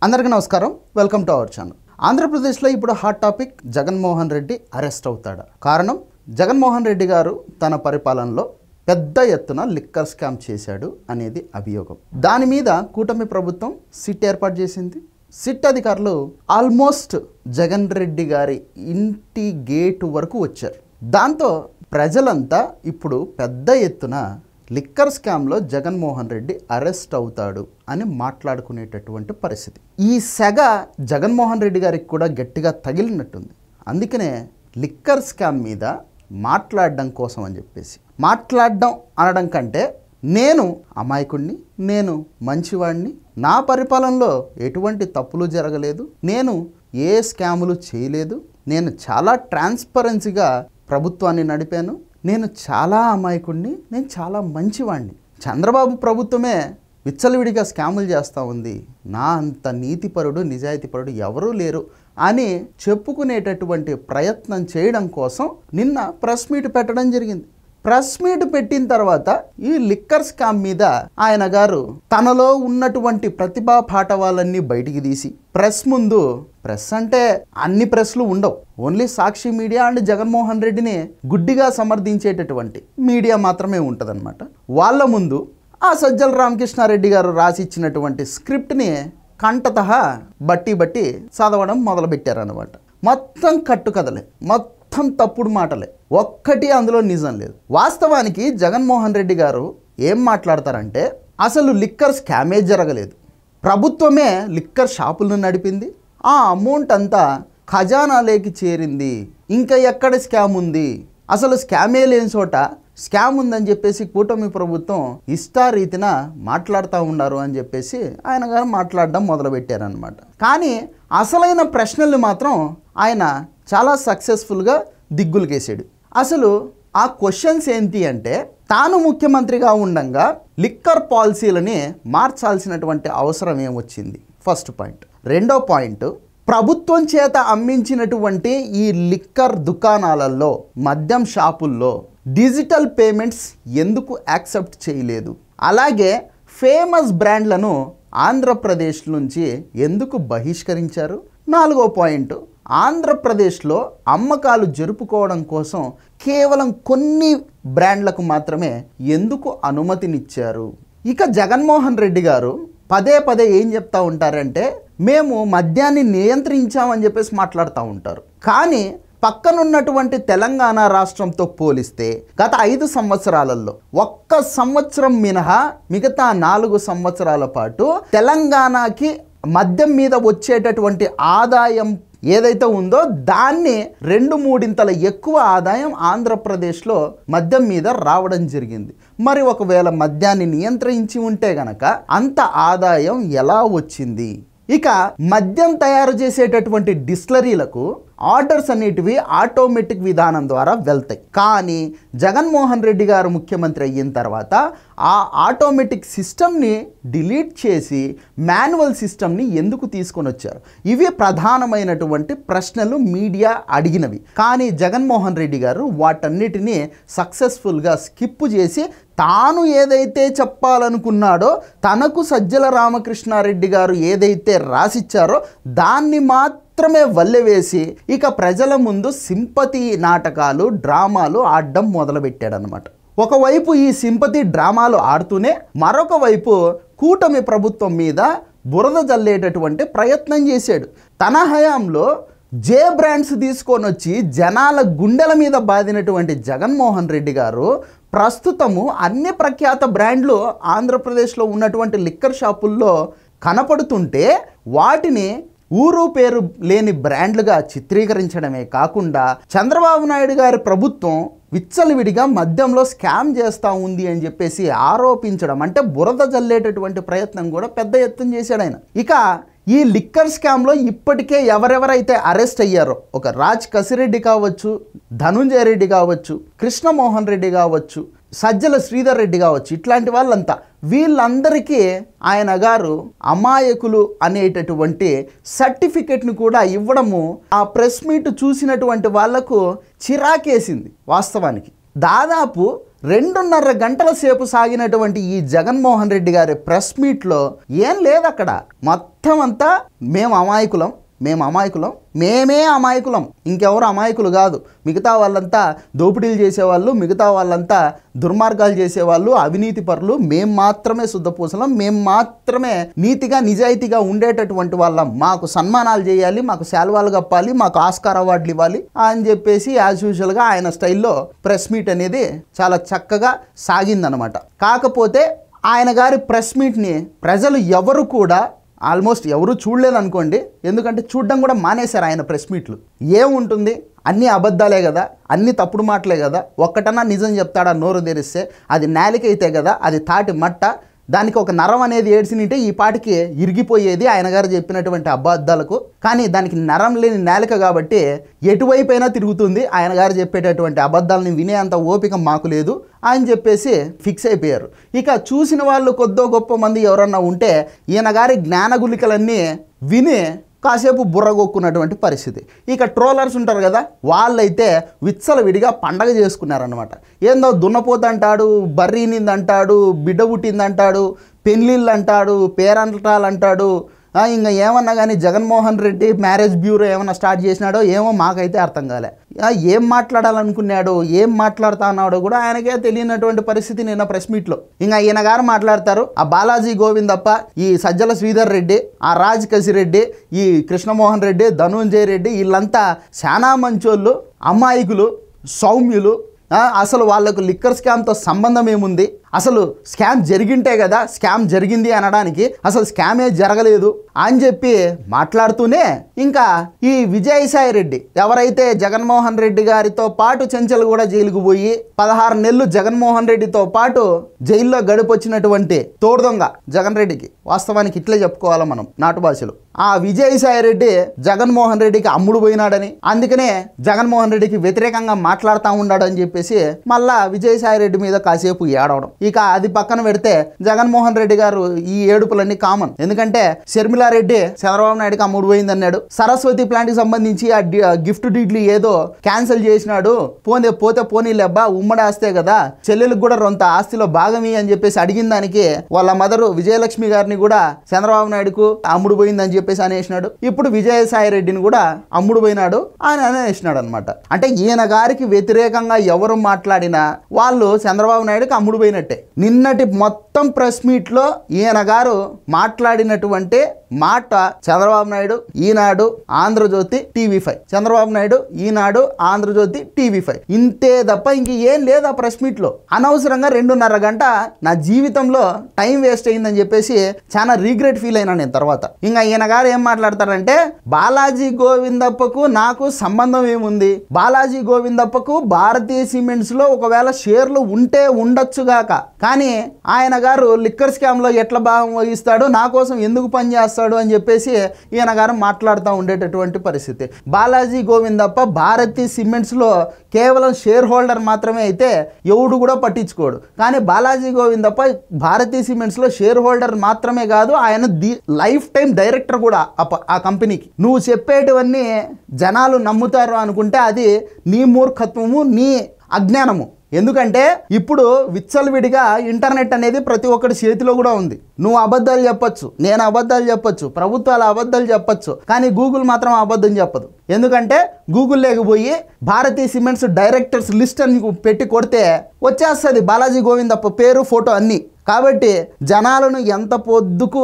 అందరికీ నమస్కారం, welcome to our channel. ఆంధ్రప్రదేశ్లో ఇప్పుడు hot topic Jaganmohan Reddy arrest అవుతాడా? కారణం, జగన్మోహన్ రెడ్డి గారు తన పరిపాలనలో పెద్ద ఎత్తున లిక్కర్ స్కామ్ చేశాడు అనేది అభియోగం. దాని మీద కూటమి ప్రభుత్వం సిట్ ఏర్పాటు చేసింది. సిట్ అధికారులు ఆల్మోస్ట్ జగన్ రెడ్డి గారి ఇంటి గేటు వరకు వచ్చారు. దాంతో ప్రజలంతా ఇప్పుడు పెద్ద ఎత్తున లిక్కర్ స్కామ్లో జగన్మోహన్ రెడ్డి అరెస్ట్ అవుతాడు అని మాట్లాడుకునేటటువంటి పరిస్థితి. ఈ సెగ జగన్మోహన్ రెడ్డి గారికి కూడా గట్టిగా తగిలినట్టుంది. అందుకనే లిక్కర్ స్కామ్ మీద మాట్లాడడం కోసం అని చెప్పేసి, మాట్లాడడం అనడం కంటే నేను అమాయకుడిని, నేను మంచివాడిని, నా పరిపాలనలో ఎటువంటి తప్పులు జరగలేదు, నేను ఏ స్కాములు చేయలేదు, నేను చాలా ట్రాన్స్పరెన్సీగా ప్రభుత్వాన్ని నడిపాను, నేను చాలా అమాయకుడిని, నేను చాలా మంచివాడిని, చంద్రబాబు ప్రభుత్వమే విచ్చలవిడిగా స్కాములు చేస్తూ ఉంది, నా అంత నీతిపరుడు నిజాయితీపరుడు ఎవరూ లేరు అని చెప్పుకునేటటువంటి ప్రయత్నం చేయడం కోసం నిన్న ప్రెస్ మీట్ పెట్టడం జరిగింది. ప్రెస్ మీట్ పెట్టిన తర్వాత ఈ లిక్కర్ స్కామ్ మీద ఆయన గారు తనలో ఉన్నటువంటి ప్రతిభా పాఠవాలన్నీ బయటికి తీసి ప్రెస్ ముందు, ప్రెస్ అంటే అన్ని ప్రెస్లు ఉండవు, only Sakshi media and Jaganmohan రెడ్డిని గుడ్డిగా సమర్థించేటటువంటి మీడియా మాత్రమే ఉంటుందన్నమాట. వాళ్ళ ముందు ఆ సజ్జల రామకృష్ణారెడ్డి గారు రాసిచ్చినటువంటి స్క్రిప్ట్ని కంటతః బట్టి చదవడం మొదలుపెట్టారనమాట. మొత్తం కట్టుకథలే, మొత్తం తప్పుడు మాటలే, ఒక్కటి అందులో నిజం లేదు. వాస్తవానికి జగన్మోహన్ రెడ్డి గారు ఏం మాట్లాడతారంటే, అసలు లిక్కర్ స్కామే జరగలేదు, ప్రభుత్వమే లిక్కర్ షాపులను నడిపింది, ఆ అమౌంట్ అంతా ఖజానాలోకి చేరింది, ఇంకా ఎక్కడ స్కామ్ ఉంది, అసలు స్కామే లేని చోట స్కామ్ ఉందని చెప్పేసి కూటమి ప్రభుత్వం ఇష్టారీతిన మాట్లాడుతూ ఉన్నారు అని చెప్పేసి ఆయన గారు మాట్లాడడం మొదలుపెట్టారనమాట. కానీ అసలైన ప్రశ్నలు మాత్రం ఆయన చాలా సక్సెస్ఫుల్గా దిగ్గులుకేసాడు. అసలు ఆ క్వశ్చన్స్ ఏంటి అంటే, తాను ముఖ్యమంత్రిగా ఉండంగా లిక్కర్ పాలసీలని మార్చాల్సినటువంటి అవసరం ఏమొచ్చింది, ఫస్ట్ పాయింట్. రెండో పాయింట్, ప్రభుత్వం చేత అమ్మించినటువంటి ఈ లిక్కర్ దుకాణాలలో, మద్యం షాపుల్లో డిజిటల్ పేమెంట్స్ ఎందుకు యాక్సెప్ట్ చేయలేదు, అలాగే ఫేమస్ బ్రాండ్లను ఆంధ్రప్రదేశ్ నుంచి ఎందుకు బహిష్కరించారు. నాలుగో పాయింట్, ఆంధ్రప్రదేశ్లో అమ్మకాలు జరుపుకోవడం కోసం కేవలం కొన్ని బ్రాండ్లకు మాత్రమే ఎందుకు అనుమతినిచ్చారు. ఇక జగన్మోహన్ రెడ్డి గారు పదే ఏం చెప్తా ఉంటారంటే, మేము మద్యాన్ని నియంత్రించామని చెప్పేసి మాట్లాడుతూ ఉంటారు. కానీ పక్కనున్నటువంటి తెలంగాణ రాష్ట్రంతో పోలిస్తే గత 5 సంవత్సరాలలో ఒక్క సంవత్సరం మినహా మిగతా 4 సంవత్సరాల పాటు తెలంగాణకి మద్యం మీద వచ్చేటటువంటి ఆదాయం ఏదైతే ఉందో దాన్ని 2-3 ఎక్కువ ఆదాయం ఆంధ్రప్రదేశ్లో మద్యం మీద రావడం జరిగింది. మరి ఒకవేళ మద్యాన్ని నియంత్రించి ఉంటే గనక అంత ఆదాయం ఎలా వచ్చింది? ఇక మద్యం తయారు చేసేటటువంటి డిస్టిలరీలకు ఆర్డర్స్ అనేటివి ఆటోమేటిక్ విధానం ద్వారా వెళ్తాయి. కానీ జగన్మోహన్ రెడ్డి గారు ముఖ్యమంత్రి అయిన తర్వాత ఆ ఆటోమేటిక్ సిస్టమ్ని డిలీట్ చేసి మాన్యువల్ సిస్టమ్ని ఎందుకు తీసుకొని వచ్చారు? ఇవి ప్రధానమైనటువంటి ప్రశ్నలు మీడియా అడిగినవి. కానీ జగన్మోహన్ రెడ్డి గారు వాటన్నిటినీ సక్సెస్ఫుల్గా స్కిప్ చేసి తాను ఏదైతే చెప్పాలనుకున్నాడో, తనకు సజ్జల రామకృష్ణారెడ్డి గారు ఏదైతే రాసిచ్చారో దాన్ని మాత్రమే వల్లెవేసి ఇక ప్రజల ముందు సింపతి నాటకాలు, డ్రామాలు ఆడడం మొదలుపెట్టాడనమాట. ఒకవైపు ఈ సింపతి డ్రామాలు ఆడుతూనే మరొక వైపు కూటమి ప్రభుత్వం మీద బురద జల్లేటటువంటి ప్రయత్నం చేశాడు. తన హయాంలో జే బ్రాండ్స్ తీసుకొని వచ్చి జనాల గుండెల మీద బాదినటువంటి జగన్మోహన్ రెడ్డి గారు ప్రస్తుతము అన్ని ప్రఖ్యాత బ్రాండ్లు ఆంధ్రప్రదేశ్లో ఉన్నటువంటి లిక్కర్ షాపుల్లో కనపడుతుంటే వాటిని ఊరు పేరు లేని బ్రాండ్లుగా చిత్రీకరించడమే కాకుండా చంద్రబాబు నాయుడు గారి ప్రభుత్వం విచ్చలవిడిగా మద్యంలో స్కామ్ చేస్తూ ఉంది అని చెప్పేసి ఆరోపించడం, అంటే బురద జల్లేటటువంటి ప్రయత్నం కూడా పెద్ద ఎత్తున చేశాడు ఆయన. ఇక ఈ లిక్కర్ స్కామ్లో ఇప్పటికే ఎవరెవరైతే అరెస్ట్ అయ్యారో, ఒక రాజ్ కసిరెడ్డి కావచ్చు, ధనుంజయ రెడ్డి కావచ్చు, కృష్ణమోహన్ రెడ్డి కావచ్చు, సజ్జల శ్రీధర్ రెడ్డి కావచ్చు, ఇట్లాంటి వాళ్ళంతా, వీళ్ళందరికీ ఆయన గారు అమాయకులు అనేటటువంటి సర్టిఫికెట్ను కూడా ఇవ్వడము ఆ ప్రెస్ మీట్ చూసినటువంటి వాళ్లకు చిరాకేసింది. వాస్తవానికి దాదాపు 2.5 గంటల సేపు సాగినటువంటి ఈ జగన్మోహన్ రెడ్డి గారి ప్రెస్ మీట్లో ఏం లేదు అక్కడ. మొత్తం అంతా మేము అమాయకులం, మేమే అమాయకులం, ఇంకెవరు అమాయకులు కాదు. మిగతా వాళ్ళంతా దోపిడీలు చేసేవాళ్ళు, మిగతా వాళ్ళంతా దుర్మార్గాలు చేసేవాళ్ళు, అవినీతి పరులు, మేము మాత్రమే శుద్ధపూసలం, మేము మాత్రమే నీతిగా నిజాయితీగా ఉండేటటువంటి వాళ్ళం, మాకు సన్మానాలు చేయాలి, మాకు శాల్వాలు కప్పాలి, మాకు ఆస్కార్ అవార్డులు ఇవ్వాలి అని చెప్పేసి యాజ్ యూజువల్గా ఆయన స్టైల్లో ప్రెస్ మీట్ అనేది చాలా చక్కగా సాగిందనమాట. కాకపోతే ఆయన గారి ప్రెస్ మీట్ని ప్రజలు ఎవరు కూడా ఆల్మోస్ట్ ఎవరు చూడలేదనుకోండి, ఎందుకంటే చూడడం కూడా మానేశారు ఆయన ప్రెస్ మీట్లు. ఏముంటుంది, అన్నీ అబద్ధాలే కదా, అన్ని తప్పుడు మాటలే కదా, ఒక్కటన్నా నిజం చెప్తాడా నోరు తెరిస్తే? అది నాలికైతే కదా, అది తాటి మట్ట, దానికి ఒక నరం అనేది ఏడ్చినింటే ఈ పాటికి ఇరిగిపోయేది ఆయన గారు చెప్పినటువంటి అబద్ధాలకు. కానీ దానికి నరం లేని నాలిక కాబట్టి ఎటువైపైనా తిరుగుతుంది. ఆయన గారు చెప్పేటటువంటి అబద్ధాలని వినే అంత ఓపిక మాకు లేదు అని చెప్పేసి ఫిక్స్ అయిపోయారు. ఇక చూసిన వాళ్ళు కొద్దో గొప్ప మంది ఎవరన్నా ఉంటే ఈయన గారి జ్ఞానగులికలన్నీ విని కాసేపు బుర్రగొక్కున్నటువంటి పరిస్థితి. ఇక ట్రోలర్స్ ఉంటారు కదా, వాళ్ళైతే విచ్చలవిడిగా పండగ చేసుకున్నారనమాట. ఏందో దున్నపోతంటాడు, బర్రీనిందంటాడు, బిడ్డ పుట్టిందంటాడు, పెళ్ళిళ్ళు అంటాడు, పేరంటాలు అంటాడు, ఇంకా ఏమన్నా కానీ జగన్మోహన్ రెడ్డి మ్యారేజ్ బ్యూరో ఏమన్నా స్టార్ట్ చేసినాడో ఏమో మాకైతే అర్థం కాలే. ఏం మాట్లాడాలనుకున్నాడో, ఏం మాట్లాడుతా అన్నాడో కూడా ఆయనకే తెలియనటువంటి పరిస్థితి నిన్న ప్రెస్ మీట్లో. ఇంకా ఈయన గారు మాట్లాడతారు, ఆ బాలాజీ గోవిందప్ప, ఈ సజ్జల శ్రీధర్ రెడ్డి, ఆ రాజ్ కసిరెడ్డి, ఈ కృష్ణమోహన్ రెడ్డి, ధనుంజయ రెడ్డి, వీళ్ళంతా చాలా మంచోళ్ళు, అమాయకులు, సౌమ్యులు, అసలు వాళ్ళకు లిక్కర్ స్కామ్తో సంబంధం ఏముంది, అసలు స్కామ్ జరిగింటే కదా స్కామ్ జరిగింది అనడానికి, అసలు స్కామే జరగలేదు అని చెప్పి మాట్లాడుతూనే ఇంకా ఈ విజయసాయి రెడ్డి ఎవరైతే జగన్మోహన్ రెడ్డి గారితో పాటు చెంచల్గూడ జైలుకు పోయి 16 నెలలు జగన్మోహన్ రెడ్డితో పాటు జైల్లో గడిపొచ్చినటువంటి తోడుదొంగ జగన్ రెడ్డికి, వాస్తవానికి ఇట్లే చెప్పుకోవాలి మనం నాటు భాషలో, ఆ విజయసాయి రెడ్డి జగన్మోహన్ రెడ్డికి అమ్ముడు పోయినాడని, అందుకనే జగన్మోహన్ రెడ్డికి వ్యతిరేకంగా మాట్లాడుతూ ఉన్నాడని చెప్పేసి మళ్ళా విజయసాయి రెడ్డి మీద కాసేపు ఏడవడం. ఇక అది పక్కన పెడితే జగన్మోహన్ రెడ్డి గారు ఈ ఏడుపులన్నీ కామన్. ఎందుకంటే షర్మిలారెడ్డి చంద్రబాబు నాయుడుకి అమ్ముడు పోయింది అన్నాడు, సరస్వతి ప్లాంట్ కి సంబంధించి ఆ గిఫ్ట్ డీడ్లు ఏదో క్యాన్సిల్ చేసినాడు, పోతే పోనీలేబ్బా ఉమ్మడి ఆస్తే కదా, చెల్లెలకు కూడా రొంత ఆస్తిలో భాగమి అని చెప్పేసి అడిగిన దానికి వాళ్ళ మదరు విజయలక్ష్మి గారిని కూడా చంద్రబాబు నాయుడుకు అమ్ముడు పోయిందని చెప్పేసి అనేసినాడు. ఇప్పుడు విజయసాయి రెడ్డిని కూడా అమ్ముడు పోయినాడు అని అనేసినాడు అనమాట. అంటే ఈయన గారికి వ్యతిరేకంగా ఎవరు మాట్లాడినా వాళ్ళు చంద్రబాబు నాయుడుకి అమ్ముడు పోయినట్టే. నిన్నటి మొత్తం ప్రెస్ మీట్ లో ఈయన గారు మాట్లాడినటువంటి మాట చంద్రబాబు నాయుడు, ఈనాడు, ఆంధ్రజ్యోతి, TV5, చంద్రబాబు నాయుడు, ఈనాడు, ఆంధ్రజ్యోతి, TV5, ఇంతే తప్ప ఇంక ఏం లేదు ఆ ప్రెస్ మీట్ లో. అనవసరంగా 2.5 గంట నా జీవితంలో టైం వేస్ట్ అయిందని చెప్పేసి చాలా రీగ్రెట్ ఫీల్ అయినా నేను తర్వాత. ఇంకా ఈయన గారు ఏం మాట్లాడతారంటే, బాలాజీ గోవిందప్పకు నాకు సంబంధం ఏముంది, బాలాజీ గోవిందప్పకు భారతీయ సిమెంట్స్ లో ఒకవేళ షేర్లు ఉంటే ఉండొచ్చుగాక, కానీ ఆయన గారు లిక్కర్ స్కామ్ లో ఎట్లా భాగం వహిస్తాడు, నా కోసం ఎందుకు పనిచేస్తాడు అని చెప్పేసి ఈయన గారు మాట్లాడుతూ ఉండేటటువంటి పరిస్థితి. బాలాజీ గోవిందప్ప భారతీయ సిమెంట్స్ లో కేవలం షేర్ హోల్డర్ మాత్రమే అయితే ఎవడు కూడా పట్టించుకోడు, కానీ బాలాజీ గోవిందప్ప భారతీయ సిమెంట్స్ లో షేర్ హోల్డర్ మాత్రమే కాదు, ఆయన లైఫ్ టైం డైరెక్టర్ కూడా ఆ కంపెనీకి. నువ్వు చెప్పేటివన్నీ జనాలు నమ్ముతారు అనుకుంటే అది నీ మూర్ఖత్వము, నీ అజ్ఞానము. ఎందుకంటే ఇప్పుడు విచ్చలవిడిగా ఇంటర్నెట్ అనేది ప్రతి ఒక్కటి చేతిలో కూడా ఉంది. నువ్వు అబద్ధాలు చెప్పొచ్చు, నేను అబద్ధాలు చెప్పొచ్చు, ప్రభుత్వాలు అబద్ధాలు చెప్పొచ్చు, కానీ గూగుల్ మాత్రం అబద్ధం చెప్పదు. ఎందుకంటే గూగుల్ లేకపోయి భారతీయ సిమెంట్స్ డైరెక్టర్స్ లిస్ట్ అని పెట్టి కొడితే వచ్చేస్తుంది బాలాజీ గోవిందప్ప పేరు, ఫోటో అన్నీ. కాబట్టి జనాలను ఎంత పొద్దుకు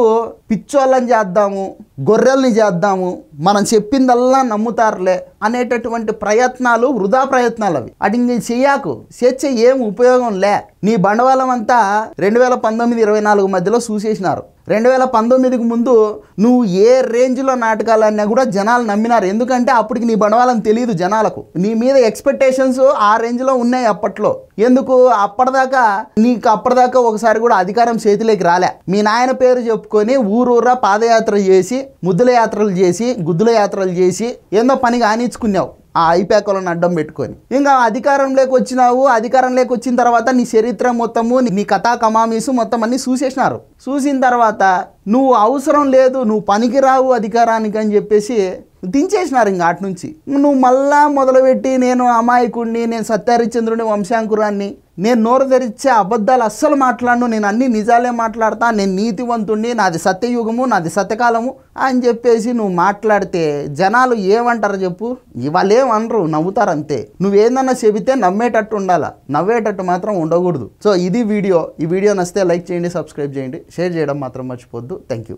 పిచ్చోళ్ళని చేద్దాము, గొర్రెల్ని చేద్దాము, మనం చెప్పిందల్లా నమ్ముతారులే అనేటటువంటి ప్రయత్నాలు వృధా ప్రయత్నాలు అవి. అటు ఇంక చెయ్యాకు, చేర్చే ఏం ఉపయోగం లే. నీ బండవాళం అంతా 2019-24 మధ్యలో చూసేసినారు. 2019కి ముందు నువ్వు ఏ రేంజ్లో నాటకాలన్నా కూడా జనాలు నమ్మినారు. ఎందుకంటే అప్పటికి నీ బండవాళ్ళని తెలియదు జనాలకు, నీ మీద ఎక్స్పెక్టేషన్స్ ఆ రేంజ్లో ఉన్నాయి అప్పట్లో. ఎందుకు అప్పటిదాకా ఒకసారి కూడా అధికారం చేతిలోకి రాలే. మీ నాయన పేరు చెప్పుకొని ఊరూరా పాదయాత్ర చేసి, ముద్దుల యాత్రలు చేసి, గుద్దుల యాత్రలు చేసి ఏందో పని కానిచ్చుకున్నావు ఆ ఐపాకులను అడ్డం పెట్టుకొని. ఇంకా అధికారంలోకి వచ్చినావు, అధికారంలోకి వచ్చిన తర్వాత నీ చరిత్ర మొత్తము, నీ కథా కమామీసు మొత్తం అన్ని చూసేసినారు. చూసిన తర్వాత నువ్వు అవసరం లేదు, నువ్వు పనికిరావు అధికారానికి అని చెప్పేసి దించేసినారు. ఇంకా అటు నుంచి నువ్వు మళ్ళా మొదలుపెట్టి నేను అమాయకుడిని, నేను సత్యహరిశ్చంద్రుని వంశాంకురాన్ని, నేను నోరు తెరిచే అబద్ధాలు అస్సలు మాట్లాడను, నేను అన్ని నిజాలే మాట్లాడతా, నేను నీతివంతుణ్ణి, నాది సత్యయుగము, నాది సత్యకాలము అని చెప్పేసి నువ్వు మాట్లాడితే జనాలు ఏమంటారు చెప్పు? ఇవాళ ఏమనరు, నవ్వుతారు అంతే. నువ్వేందన్నా చెబితే నమ్మేటట్టు ఉండాలా, నవ్వేటట్టు మాత్రం ఉండకూడదు. సో ఇది వీడియో. ఈ వీడియో నచ్చితే లైక్ చేయండి, సబ్స్క్రైబ్ చేయండి, షేర్ చేయడం మాత్రం మర్చిపోద్దు. Thank you.